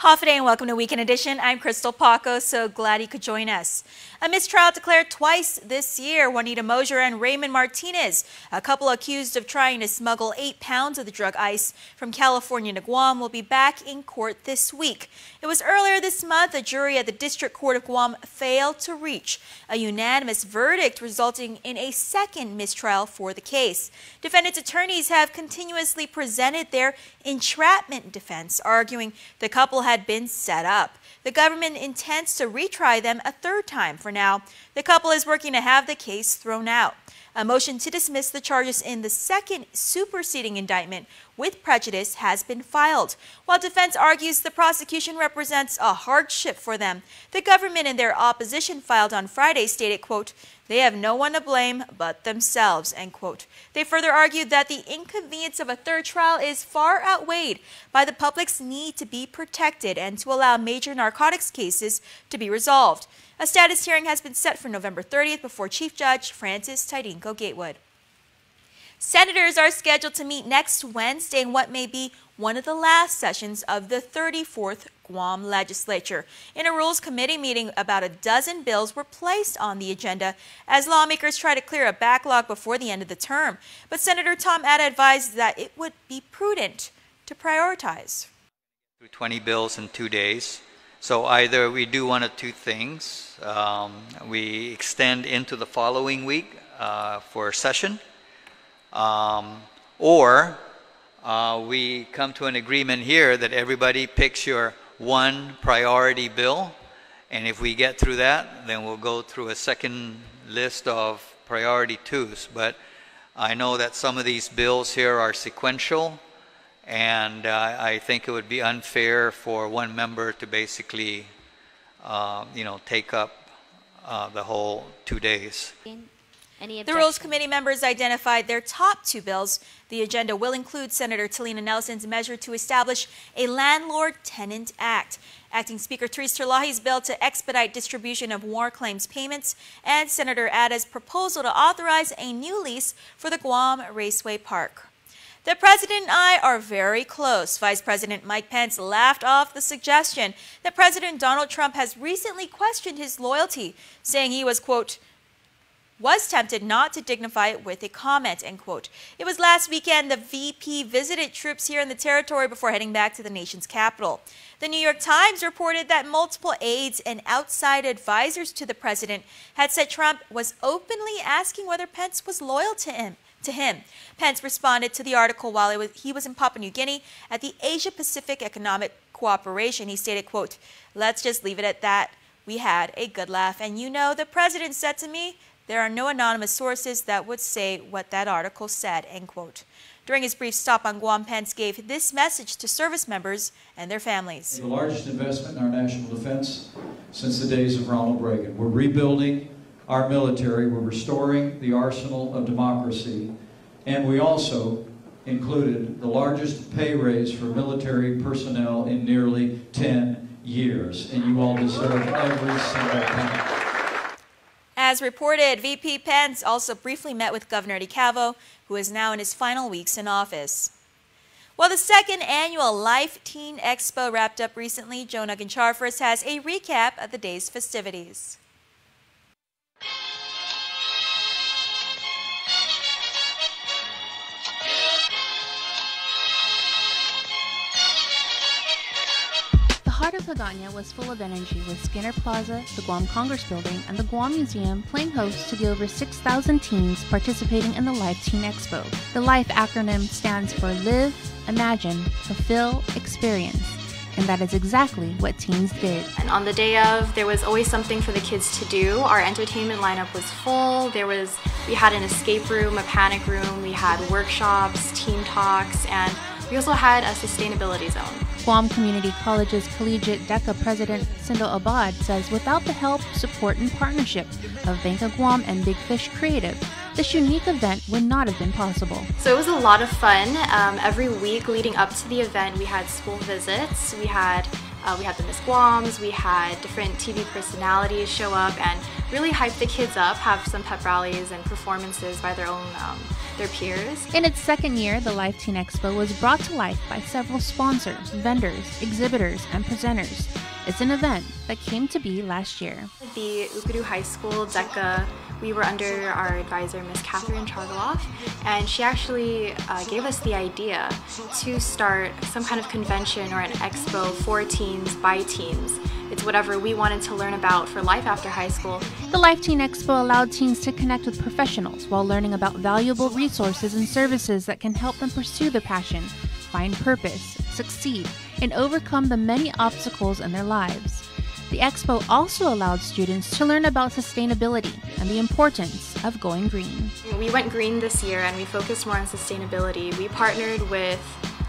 Hafa and welcome to Weekend Edition. I'm Crystal Paco, so glad you could join us. A mistrial declared twice this year. Juanita Mosier and Raymond Martinez, a couple accused of trying to smuggle 8 pounds of the drug ice from California to Guam, will be back in court this week. It was earlier this month a jury at the District Court of Guam failed to reach a unanimous verdict, resulting in a second mistrial for the case. Defendants' attorneys have continuously presented their entrapment defense, arguing the couple had been set up. The government intends to retry them a third time. For now, the couple is working to have the case thrown out. A motion to dismiss the charges in the second superseding indictment with prejudice has been filed. While defense argues the prosecution represents a hardship for them, the government in their opposition filed on Friday stated, quote, "They have no one to blame but themselves," end quote. They further argued that the inconvenience of a third trial is far outweighed by the public's need to be protected and to allow major narcotics cases to be resolved. A status hearing has been set for November 30th before Chief Judge Francis Tidinko Gatewood. Senators are scheduled to meet next Wednesday in what may be one of the last sessions of the 34th Guam legislature. In a Rules Committee meeting, about a dozen bills were placed on the agenda as lawmakers try to clear a backlog before the end of the term. But Senator Tom Atta advised that it would be prudent to prioritize. 20 bills in 2 days. So either we do one of two things. We extend into the following week for a session, or we come to an agreement here that everybody picks your one priority bill, and if we get through that, then we'll go through a second list of priority twos. But I know that some of these bills here are sequential, and I think it would be unfair for one member to basically, take up the whole 2 days. The Rules Committee members identified their top two bills. The agenda will include Senator Talina Nelson's measure to establish a Landlord-Tenant Act, Acting Speaker Therese Terlahi's bill to expedite distribution of war claims payments, and Senator Atta's proposal to authorize a new lease for the Guam Raceway Park. The president and I are very close. Vice President Mike Pence laughed off the suggestion that President Donald Trump has recently questioned his loyalty, saying he was, quote, was tempted not to dignify it with a comment, end quote. It was last weekend the VP visited troops here in the territory before heading back to the nation's capital. The New York Times reported that multiple aides and outside advisors to the president had said Trump was openly asking whether Pence was loyal to him. Pence responded to the article while he was in Papua New Guinea at the Asia-Pacific Economic Cooperation. He stated, quote, "Let's just leave it at that. We had a good laugh. And the president said to me, there are no anonymous sources that would say what that article said," end quote. During his brief stop on Guam, Pence gave this message to service members and their families. The largest investment in our national defense since the days of Ronald Reagan. We're rebuilding our military, we're restoring the arsenal of democracy, and we also included the largest pay raise for military personnel in nearly 10 years, and you all deserve every single penny. As reported, VP Pence also briefly met with Governor DeCavo, who is now in his final weeks in office. Well, the second annual Life Teen Expo wrapped up recently. Jonah Gancharfers has a recap of the day's festivities. The heart of Hagåtña was full of energy, with Skinner Plaza, the Guam Congress Building, and the Guam Museum playing host to the over 6,000 teens participating in the Life Teen Expo. The LIFE acronym stands for Live, Imagine, Fulfill, Experience, and that is exactly what teens did. And on the day of, there was always something for the kids to do. Our entertainment lineup was full. We had an escape room, a panic room, we had workshops, team talks, and we also had a sustainability zone. Guam Community College's Collegiate DECA President Sindo Abad says without the help, support, and partnership of Bank of Guam and Big Fish Creative, this unique event would not have been possible. So it was a lot of fun. Every week leading up to the event, we had school visits. We had the Miss Guams, we had different TV personalities show up, and really hype the kids up, have some pep rallies and performances by their peers. In its second year, the Life Teen Expo was brought to life by several sponsors, vendors, exhibitors, and presenters. It's an event that came to be last year. The Ukuru High School, DECA, we were under our advisor, Miss Catherine Chargaloff, and she actually gave us the idea to start some kind of convention or an expo for teens by teens. It's whatever we wanted to learn about for life after high school. The Life Teen Expo allowed teens to connect with professionals while learning about valuable resources and services that can help them pursue their passion, find purpose, succeed, and overcome the many obstacles in their lives. The expo also allowed students to learn about sustainability and the importance of going green. We went green this year and we focused more on sustainability. We partnered with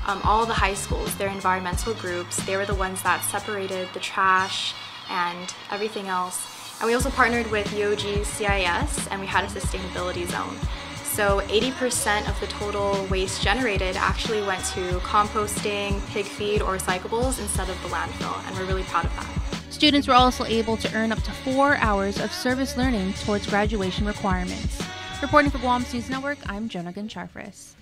all the high schools, their environmental groups. They were the ones that separated the trash and everything else. And we also partnered with UOG CIS and we had a sustainability zone. So 80% of the total waste generated actually went to composting, pig feed, or recyclables instead of the landfill, and we're really proud of that. Students were also able to earn up to 4 hours of service learning towards graduation requirements. Reporting for Guam's News Network, I'm Jonah Goncharfris.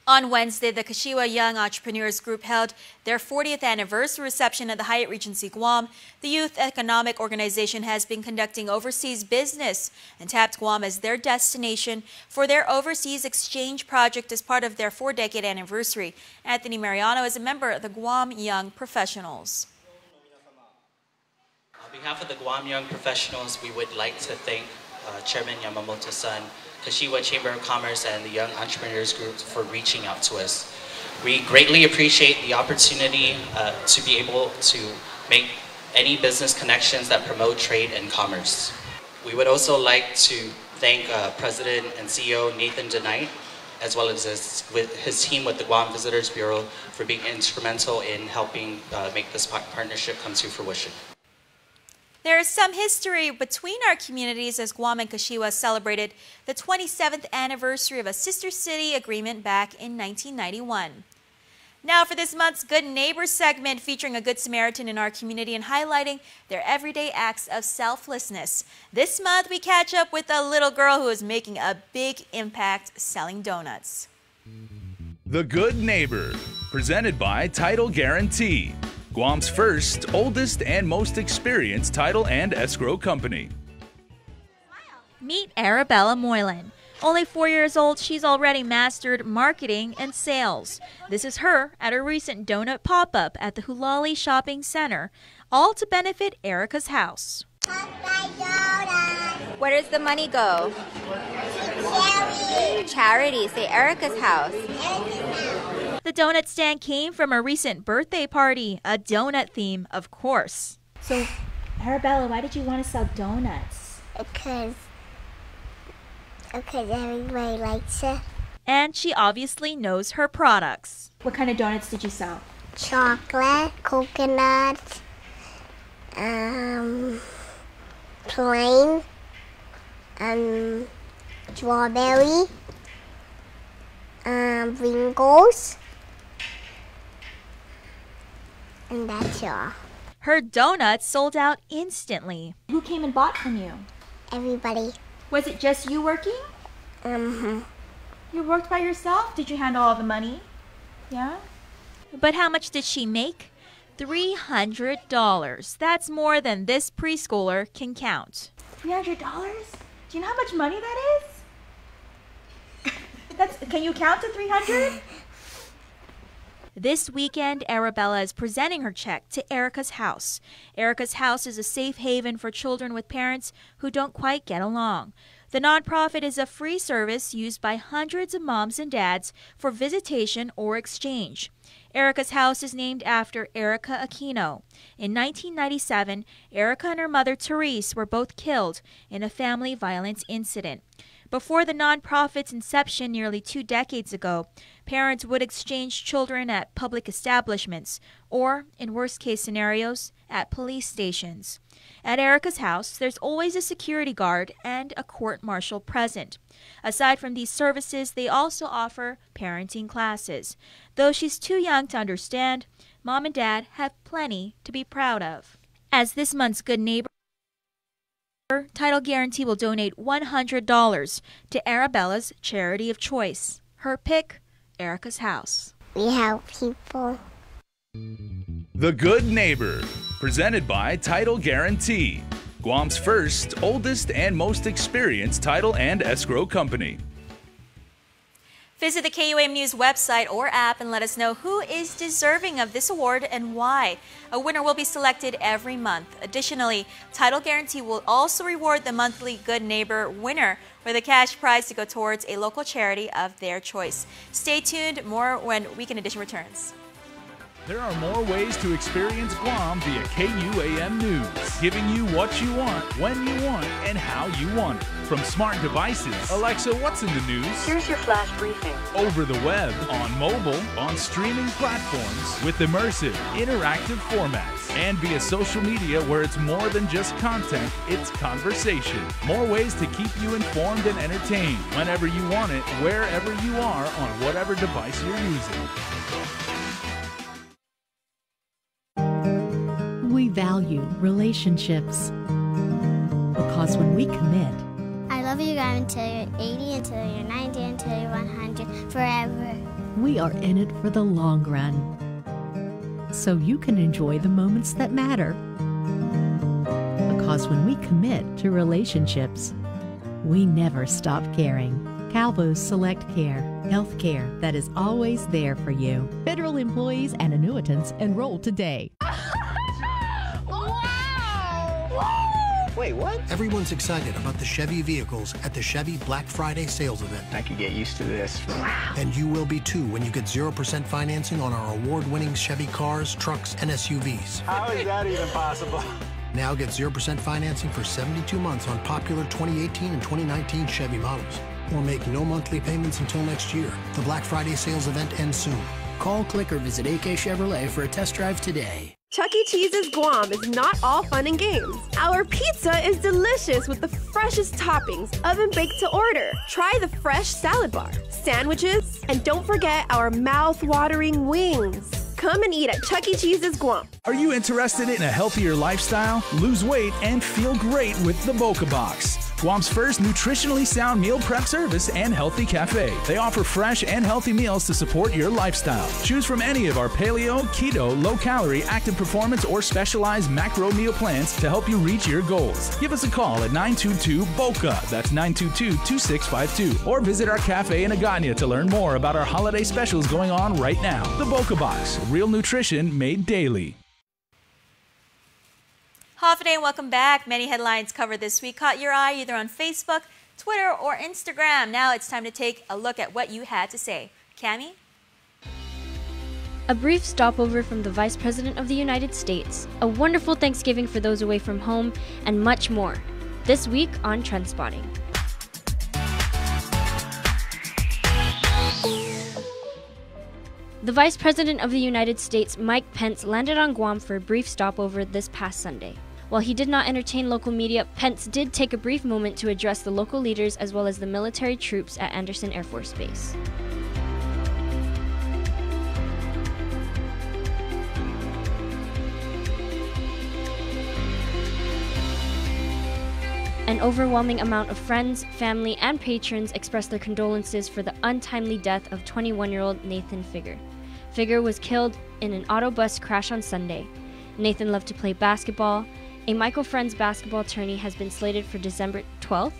On Wednesday, the Kashiwa Young Entrepreneurs Group held their 40th anniversary reception at the Hyatt Regency Guam. The youth economic organization has been conducting overseas business and tapped Guam as their destination for their overseas exchange project as part of their 4-decade anniversary. Anthony Mariano is a member of the Guam Young Professionals. On behalf of the Guam Young Professionals, we would like to thank Chairman Yamamoto-san, Kashiwa Chamber of Commerce, and the Young Entrepreneurs Group for reaching out to us. We greatly appreciate the opportunity to be able to make any business connections that promote trade and commerce. We would also like to thank President and CEO Nathan DeKnight, as well as his team with the Guam Visitors Bureau for being instrumental in helping make this partnership come to fruition. There is some history between our communities as Guam and Kashiwa celebrated the 27th anniversary of a sister city agreement back in 1991. Now for this month's Good Neighbor segment, featuring a Good Samaritan in our community and highlighting their everyday acts of selflessness. This month we catch up with a little girl who is making a big impact selling donuts. The Good Neighbor, presented by Title Guarantee, Guam's first, oldest, and most experienced title and escrow company. Meet Arabella Moylan. Only 4 years old, she's already mastered marketing and sales. This is her at a recent donut pop-up at the Hulali Shopping Center, all to benefit Erica's house. Where does the money go? Charity. Say Erica's house. The donut stand came from a recent birthday party, a donut theme, of course. So, Arabella, why did you want to sell donuts? Because everybody likes it. And she obviously knows her products. What kind of donuts did you sell? Chocolate, coconut, plain, strawberry, wrinkles, and that's all. Her donuts sold out instantly. Who came and bought from you? Everybody. Was it just you working? You worked by yourself? Did you handle all the money? Yeah? But how much did she make? $300. That's more than this preschooler can count. $300? Do you know how much money that is? Can you count to 300? This weekend, Arabella is presenting her check to Erica's House. Erica's House is a safe haven for children with parents who don't quite get along. The nonprofit is a free service used by hundreds of moms and dads for visitation or exchange. Erica's House is named after Erica Aquino. In 1997, Erica and her mother Therese were both killed in a family violence incident. Before the nonprofit's inception nearly 2 decades ago, parents would exchange children at public establishments or, in worst-case scenarios, at police stations. At Erica's House, there's always a security guard and a court-martial present. Aside from these services, they also offer parenting classes. Though she's too young to understand, Mom and Dad have plenty to be proud of. As this month's Good Neighbor Title Guarantee will donate $100 to Arabella's charity of choice. Her pick, Erica's House. We help people. The Good Neighbor, presented by Title Guarantee, Guam's first, oldest, and most experienced title and escrow company. Visit the KUAM News website or app and let us know who is deserving of this award and why. A winner will be selected every month. Additionally, Title Guarantee will also reward the monthly Good Neighbor winner with a cash prize to go towards a local charity of their choice. Stay tuned, more when Weekend Edition returns. There are more ways to experience Guam via KUAM News, giving you what you want, when you want, and how you want it. From smart devices, Alexa, what's in the news? Here's your flash briefing. Over the web, on mobile, on streaming platforms, with immersive, interactive formats, and via social media where it's more than just content, it's conversation. More ways to keep you informed and entertained, whenever you want it, wherever you are, on whatever device you're using. We value relationships because when we commit, I love you guys until you're 80, until you're 90, until you're 100, forever. we are in it for the long run. So you can enjoy the moments that matter. Because when we commit to relationships, we never stop caring. Calvo's Select Care, health care that is always there for you. Federal employees and annuitants enroll today. Wait, what? Everyone's excited about the Chevy vehicles at the Chevy Black Friday sales event. I could get used to this. Wow. And you will be too when you get 0% financing on our award-winning Chevy cars, trucks, and SUVs. How is that even possible? Now get 0% financing for 72 months on popular 2018 and 2019 Chevy models. Or make no monthly payments until next year. The Black Friday sales event ends soon. Call, click, or visit AK Chevrolet for a test drive today. Chuck E. Cheese's Guam is not all fun and games. Our pizza is delicious with the freshest toppings, oven-baked to order. Try the fresh salad bar, sandwiches, and don't forget our mouth-watering wings. Come and eat at Chuck E. Cheese's Guam. Are you interested in a healthier lifestyle? Lose weight and feel great with the Boca Box, Guam's first nutritionally sound meal prep service and healthy cafe. They offer fresh and healthy meals to support your lifestyle. Choose from any of our paleo, keto, low-calorie, active performance, or specialized macro meal plans to help you reach your goals. Give us a call at 922-BOCA, that's 922-2652, or visit our cafe in Agana to learn more about our holiday specials going on right now. The Boca Box, real nutrition made daily. Hafide and welcome back. Many headlines covered this week caught your eye either on Facebook, Twitter, or Instagram. Now it's time to take a look at what you had to say. Cammie? A brief stopover from the Vice President of the United States, a wonderful Thanksgiving for those away from home, and much more. This week on Trendspotting. The Vice President of the United States, Mike Pence, landed on Guam for a brief stopover this past Sunday. While he did not entertain local media, Pence did take a brief moment to address the local leaders as well as the military troops at Andersen Air Force Base. An overwhelming amount of friends, family, and patrons expressed their condolences for the untimely death of 21-year-old Nathan Figure. Figure was killed in an auto bus crash on Sunday. Nathan loved to play basketball. A Michael Friends basketball tourney has been slated for December 12th.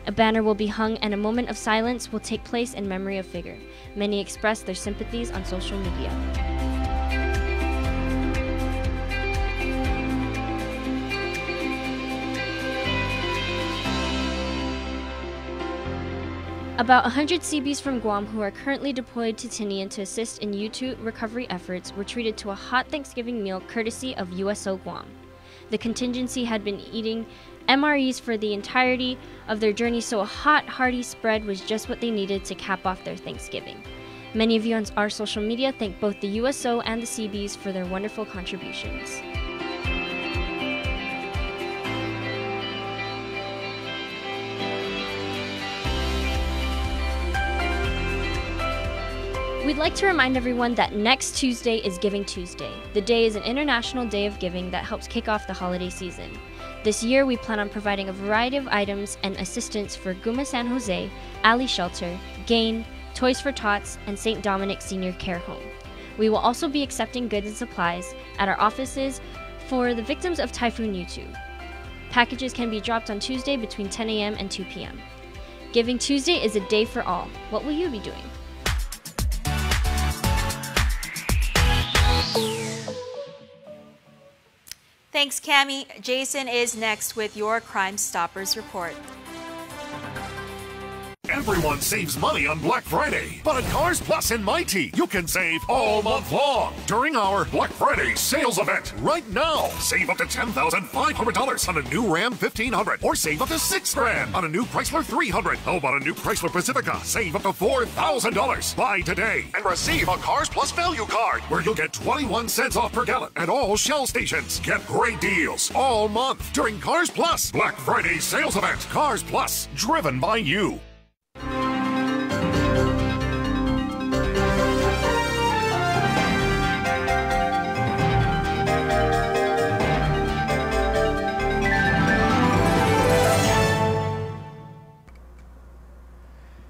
A banner will be hung and a moment of silence will take place in memory of Figure. Many expressed their sympathies on social media. About 100 Seabees from Guam who are currently deployed to Tinian to assist in U2 recovery efforts were treated to a hot Thanksgiving meal courtesy of USO Guam. The contingency had been eating MREs for the entirety of their journey, so a hot, hearty spread was just what they needed to cap off their Thanksgiving. Many of you on our social media thank both the USO and the Seabees for their wonderful contributions. We'd like to remind everyone that next Tuesday is Giving Tuesday. The day is an international day of giving that helps kick off the holiday season. This year, we plan on providing a variety of items and assistance for Guma San Jose, Alley Shelter, Gain, Toys for Tots, and St. Dominic Senior Care Home. We will also be accepting goods and supplies at our offices for the victims of Typhoon Yutu. Packages can be dropped on Tuesday between 10 a.m. and 2 p.m. Giving Tuesday is a day for all. What will you be doing? Thanks, Cammie. Jason is next with your Crime Stoppers report. Everyone saves money on Black Friday, but at Cars Plus and Mighty, you can save all month long during our Black Friday sales event. Right now, save up to $10,500 on a new Ram 1500, or save up to $6,000 on a new Chrysler 300. How about a new Chrysler Pacifica? Save up to $4,000. Buy today and receive a Cars Plus value card, where you'll get 21 cents off per gallon at all Shell stations. Get great deals all month during Cars Plus Black Friday sales event. Cars Plus, driven by you.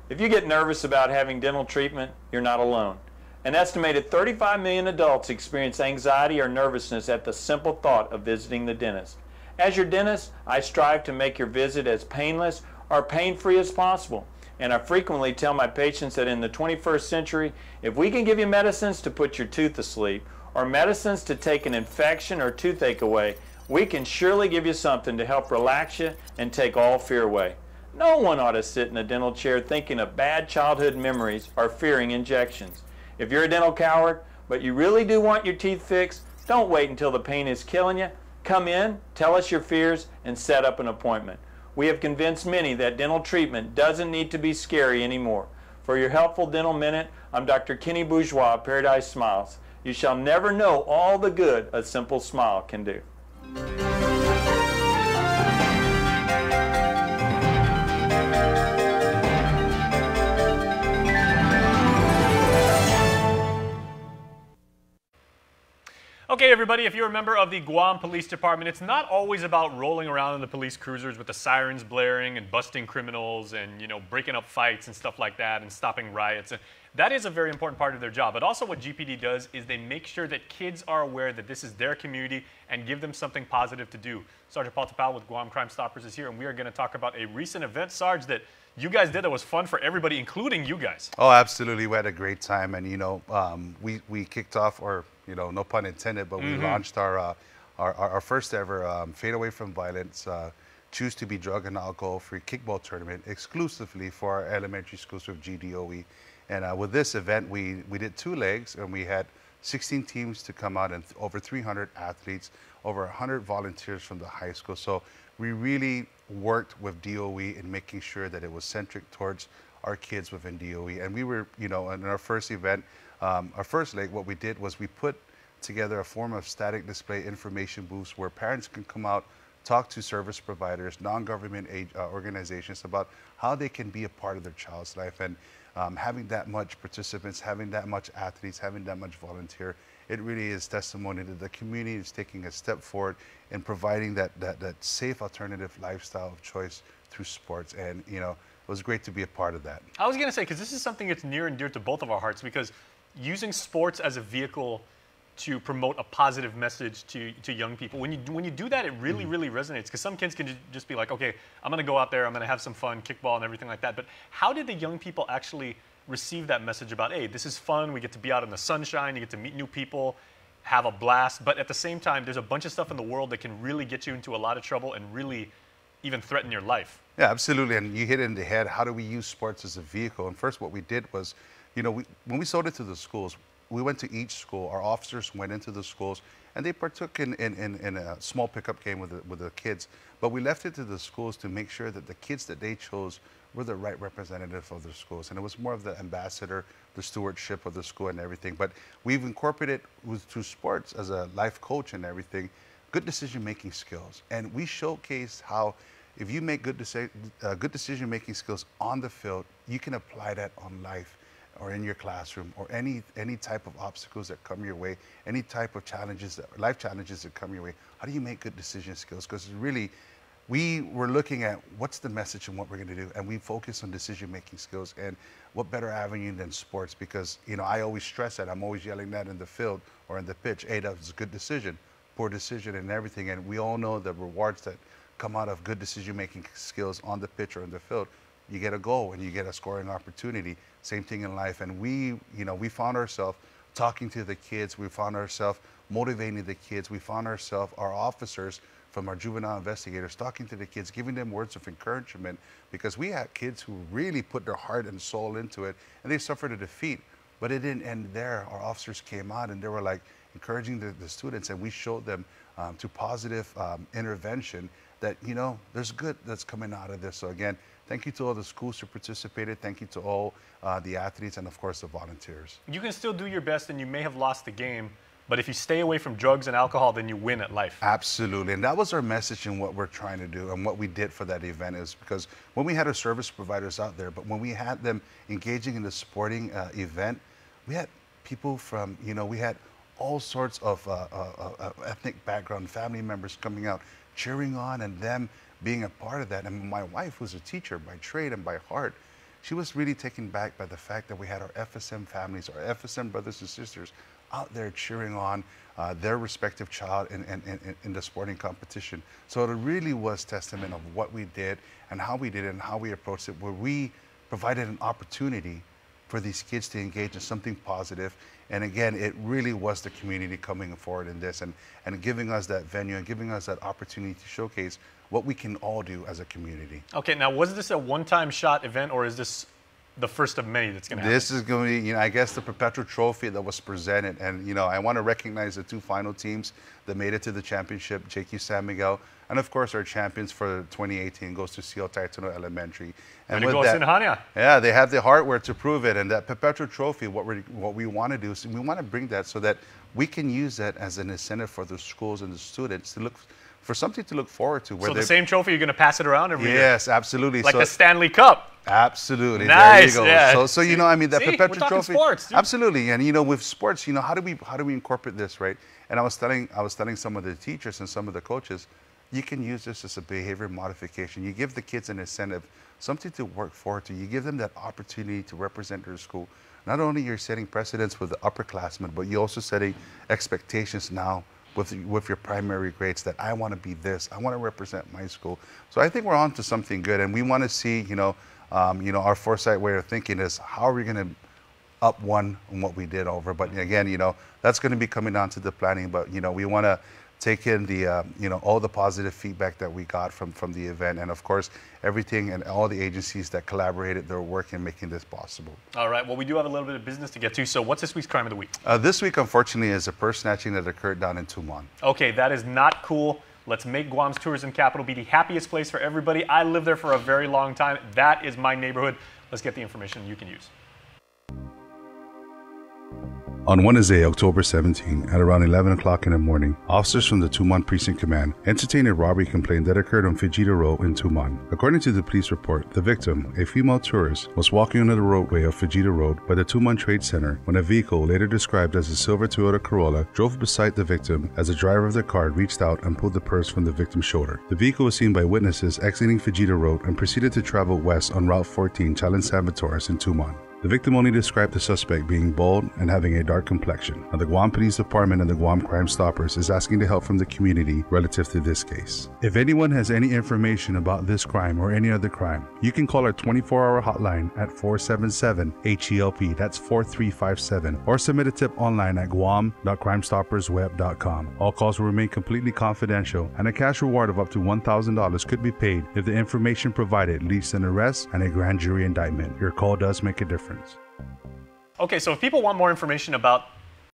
If you get nervous about having dental treatment, you're not alone. An estimated 35 million adults experience anxiety or nervousness at the simple thought of visiting the dentist. As your dentist, I strive to make your visit as painless or pain-free as possible. And I frequently tell my patients that in the 21st century, if we can give you medicines to put your tooth to sleep, or medicines to take an infection or toothache away, we can surely give you something to help relax you and take all fear away. No one ought to sit in a dental chair thinking of bad childhood memories or fearing injections. If you're a dental coward, but you really do want your teeth fixed, don't wait until the pain is killing you. Come in, tell us your fears, and set up an appointment. We have convinced many that dental treatment doesn't need to be scary anymore. For your helpful dental minute, I'm Dr. Kenny Bourgeois of Paradise Smiles. You shall never know all the good a simple smile can do. Okay, everybody, if you're a member of the Guam Police Department, it's not always about rolling around in the police cruisers with the sirens blaring and busting criminals and, you know, breaking up fights and stuff like that and stopping riots. And that is a very important part of their job. But also what GPD does is they make sure that kids are aware that this is their community and give them something positive to do. Sergeant Paul Tapal with Guam Crime Stoppers is here, and we are going to talk about a recent event, Sarge, that you guys did that was fun for everybody, including you guys. Oh, absolutely. We had a great time. And, you know, we kicked off, or, you know, no pun intended, but we launched our first ever Fade Away from Violence, Choose to Be Drug and Alcohol-Free Kickball Tournament exclusively for our elementary schools with GDOE. And with this event, we did 2 legs, and we had 16 teams to come out and over 300 athletes, over 100 volunteers from the high school. So we really worked with DOE in making sure that it was centric towards our kids within DOE. And we were, you know, in our first event, our first leg, what we did was we put together a form of static display information booths where parents can come out, talk to service providers, non-government organizations about how they can be a part of their child's life. And having that much participants, having that much athletes, having that much volunteer, it really is testimony that the community is taking a step forward in providing that safe alternative lifestyle of choice through sports. And, you know, it was great to be a part of that. I was going to say, because this is something that's near and dear to both of our hearts, because using sports as a vehicle to promote a positive message to young people, when you do that, it really, really resonates. Because some kids can just be like, okay, I'm going to go out there, I'm going to have some fun, kickball and everything like that. But how did the young people actually receive that message about, hey, this is fun, we get to be out in the sunshine, you get to meet new people, have a blast, but at the same time, there's a bunch of stuff in the world that can really get you into a lot of trouble and really even threaten your life. Yeah, absolutely, and you hit it in the head. How do we use sports as a vehicle? And first, what we did was, you know, when we sold it to the schools, we went to each school. Our officers went into the schools, and they partook in a small pickup game with the kids. But we left it to the schools to make sure that the kids that they chose were the right representative of their schools. And it was more of the ambassador, the stewardship of the school and everything. But we've incorporated through sports as a life coach and everything, good decision-making skills. And we showcased how if you make good decision-making skills on the field, you can apply that on life. or in your classroom, or any type of obstacles that come your way, any type of challenges, life challenges that come your way, how do you make good decision skills? Because really, we were looking at what's the message and what we're going to do, and we focus on decision-making skills. And what better avenue than sports? Because, you know, I always stress that. I'm always yelling that in the field or in the pitch. Hey, that was a good decision, poor decision, and everything. And we all know the rewards that come out of good decision-making skills on the pitch or in the field. You get a goal and you get a scoring opportunity. Same thing in life. And we found ourselves talking to the kids. We found ourselves motivating the kids. We found ourselves, our officers, from our juvenile investigators, talking to the kids, giving them words of encouragement, because we had kids who really put their heart and soul into it, and they suffered a defeat. But it didn't end there. Our officers came out and they were like encouraging the students, and we showed them to positive intervention that, you know, there's good that's coming out of this. So again, thank you to all the schools who participated. Thank you to all the athletes and, of course, the volunteers. You can still do your best, and you may have lost the game, but if you stay away from drugs and alcohol, then you win at life. Absolutely. And that was our message and what we're trying to do and what we did for that event, is because when we had our service providers out there, but when we had them engaging in the sporting event, we had people from, you know, we had all sorts of ethnic background, family members coming out, cheering on, and them being a part of that. And my wife, who's a teacher by trade and by heart, she was really taken back by the fact that we had our FSM families, our FSM brothers and sisters out there cheering on their respective child in the sporting competition. So it really was testament of what we did and how we did it and how we approached it, where we provided an opportunity for these kids to engage in something positive. And again, it really was the community coming forward in this and giving us that venue and giving us that opportunity to showcase what we can all do as a community. Okay, now was this a one-time shot event, or is this the first of many that's going to happen? This is going to be, you know, I guess the perpetual trophy that was presented. And, you know, I want to recognize the two final teams that made it to the championship, JQ San Miguel, and of course our champions for 2018 goes to CL Taitono Elementary. And with that, yeah, they have the hardware to prove it. And that perpetual trophy, what we want to do is we want to bring that so that we can use that as an incentive for the schools and the students to look for something to look forward to. So the same trophy, you're going to pass it around every year? Yes, absolutely. Like the Stanley Cup? Absolutely. Nice. There you go. Yeah. So you know, I mean, that perpetual trophy. Sports, absolutely. And you know, with sports, you know, how do we incorporate this, right? And I was telling some of the teachers and some of the coaches, you can use this as a behavior modification. You give the kids an incentive, something to work forward to. You give them that opportunity to represent their school. Not only you're setting precedents with the upperclassmen, but you're also setting expectations now with your primary grades that I want to be this, I want to represent my school. So I think we're on to something good, and we want to see, you know, our foresight way of thinking is how are we going to up one on what we did over. But again, you know, that's going to be coming down to the planning. But you know, we want to take in the you know, all the positive feedback that we got from the event, and of course everything and all the agencies that collaborated their work in making this possible. All right, well, we do have a little bit of business to get to, so what's this week's crime of the week? This week, unfortunately, is a purse snatching that occurred down in Tumon. Okay, that is not cool. Let's make Guam's tourism capital be the happiest place for everybody. I lived there for a very long time. That is my neighborhood. Let's get the information you can use. On Wednesday, October 17, at around 11 o'clock in the morning, officers from the Tumon Precinct Command entertained a robbery complaint that occurred on Fujita Road in Tumon. According to the police report, the victim, a female tourist, was walking on the roadway of Fujita Road by the Tumon Trade Center when a vehicle, later described as a silver Toyota Corolla, drove beside the victim as the driver of the car reached out and pulled the purse from the victim's shoulder. The vehicle was seen by witnesses exiting Fujita Road and proceeded to travel west on Route 14 Chalan Salvatores in Tumon. The victim only described the suspect being bald and having a dark complexion. Now, the Guam Police Department and the Guam Crime Stoppers is asking the help from the community relative to this case. If anyone has any information about this crime or any other crime, you can call our 24-hour hotline at 477-HELP, that's 4357, or submit a tip online at guam.crimestoppersweb.com. All calls will remain completely confidential, and a cash reward of up to $1,000 could be paid if the information provided leads to an arrest and a grand jury indictment. Your call does make a difference. Okay, so if people want more information about